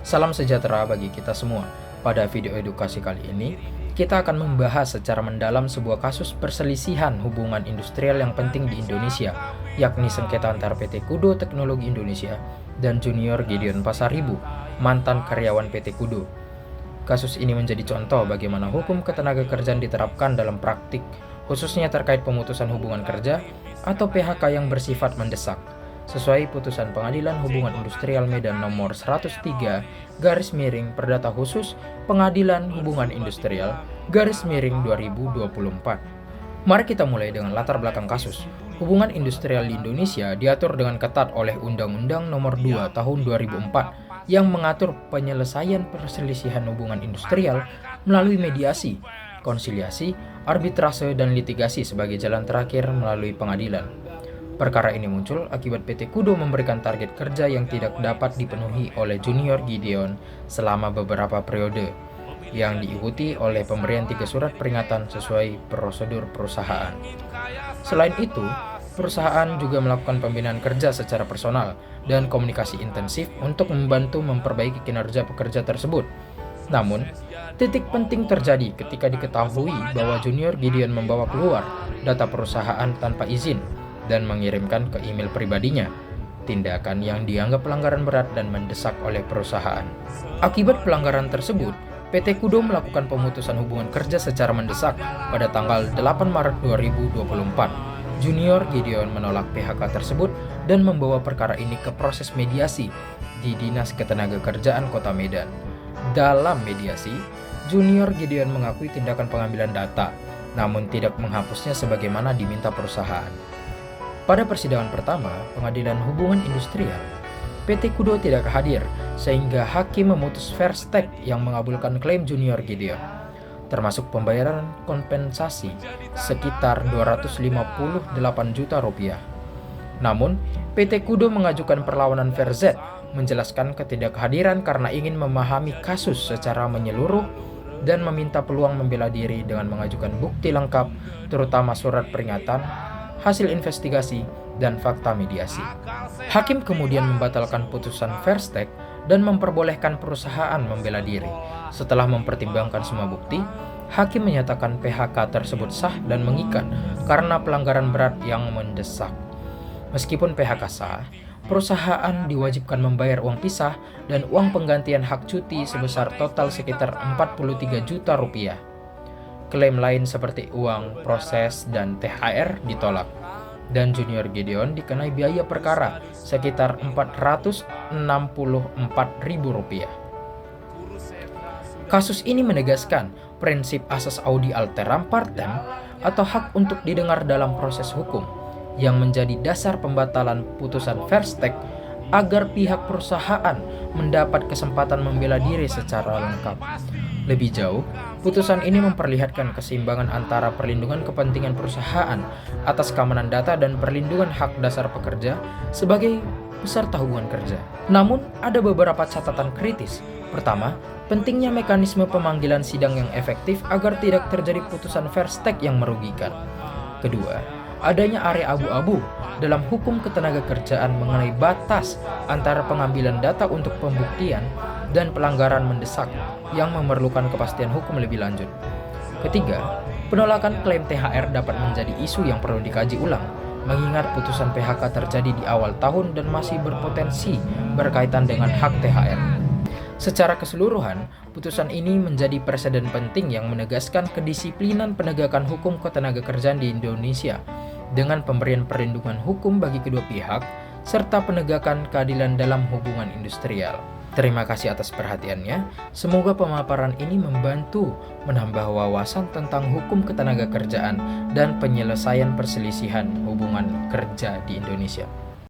Salam sejahtera bagi kita semua. Pada video edukasi kali ini, kita akan membahas secara mendalam sebuah kasus perselisihan hubungan industrial yang penting di Indonesia, yakni sengketa antara PT Kudo Teknologi Indonesia dan Junior Gideon Pasaribu, mantan karyawan PT Kudo. Kasus ini menjadi contoh bagaimana hukum ketenagakerjaan diterapkan dalam praktik, khususnya terkait pemutusan hubungan kerja atau PHK yang bersifat mendesak, sesuai putusan Pengadilan Hubungan Industrial Medan nomor 103 Perdata Khusus Pengadilan Hubungan Industrial (2024). Mari kita mulai dengan latar belakang kasus. Hubungan industrial di Indonesia diatur dengan ketat oleh Undang-Undang Nomor 2 Tahun 2004 yang mengatur penyelesaian perselisihan hubungan industrial melalui mediasi, konsiliasi, arbitrase, dan litigasi sebagai jalan terakhir melalui pengadilan. Perkara ini muncul akibat PT Kudo memberikan target kerja yang tidak dapat dipenuhi oleh Junior Gideon selama beberapa periode, yang diikuti oleh pemberian 3 surat peringatan sesuai prosedur perusahaan. Selain itu, perusahaan juga melakukan pembinaan kerja secara personal dan komunikasi intensif untuk membantu memperbaiki kinerja pekerja tersebut. Namun, titik penting terjadi ketika diketahui bahwa Junior Gideon membawa keluar data perusahaan tanpa izin dan mengirimkan ke email pribadinya, tindakan yang dianggap pelanggaran berat dan mendesak oleh perusahaan. Akibat pelanggaran tersebut, PT Kudo melakukan pemutusan hubungan kerja secara mendesak pada tanggal 8 Maret 2024. Junior Gideon menolak PHK tersebut dan membawa perkara ini ke proses mediasi di Dinas Ketenagakerjaan Kota Medan. Dalam mediasi, Junior Gideon mengakui tindakan pengambilan data, namun tidak menghapusnya sebagaimana diminta perusahaan. Pada persidangan pertama, Pengadilan Hubungan Industrial, PT Kudo tidak hadir sehingga hakim memutus first take yang mengabulkan klaim Junior Gideon, termasuk pembayaran kompensasi sekitar 258 juta rupiah. Namun, PT Kudo mengajukan perlawanan fair Z, menjelaskan ketidakhadiran karena ingin memahami kasus secara menyeluruh dan meminta peluang membela diri dengan mengajukan bukti lengkap, terutama surat peringatan, hasil investigasi, dan fakta mediasi. Hakim kemudian membatalkan putusan first take dan memperbolehkan perusahaan membela diri. Setelah mempertimbangkan semua bukti, hakim menyatakan PHK tersebut sah dan mengikat karena pelanggaran berat yang mendesak. Meskipun PHK sah, perusahaan diwajibkan membayar uang pisah dan uang penggantian hak cuti sebesar total sekitar 43 juta rupiah. Klaim lain seperti uang proses dan THR ditolak, dan Junior Gideon dikenai biaya perkara sekitar Rp464.000. Kasus ini menegaskan prinsip asas audi alteram partem atau hak untuk didengar dalam proses hukum, yang menjadi dasar pembatalan putusan first take agar pihak perusahaan mendapat kesempatan membela diri secara lengkap. Lebih jauh, putusan ini memperlihatkan keseimbangan antara perlindungan kepentingan perusahaan atas keamanan data dan perlindungan hak dasar pekerja sebagai peserta hubungan kerja. Namun, ada beberapa catatan kritis. Pertama, pentingnya mekanisme pemanggilan sidang yang efektif agar tidak terjadi putusan first take yang merugikan. Kedua, adanya area abu-abu dalam hukum ketenagakerjaan mengenai batas antara pengambilan data untuk pembuktian dan pelanggaran mendesak yang memerlukan kepastian hukum lebih lanjut. Ketiga, penolakan klaim THR dapat menjadi isu yang perlu dikaji ulang, mengingat putusan PHK terjadi di awal tahun dan masih berpotensi berkaitan dengan hak THR. Secara keseluruhan, putusan ini menjadi preseden penting yang menegaskan kedisiplinan penegakan hukum ketenagakerjaan di Indonesia dengan pemberian perlindungan hukum bagi kedua pihak serta penegakan keadilan dalam hubungan industrial. Terima kasih atas perhatiannya. Semoga pemaparan ini membantu menambah wawasan tentang hukum ketenagakerjaan dan penyelesaian perselisihan hubungan kerja di Indonesia.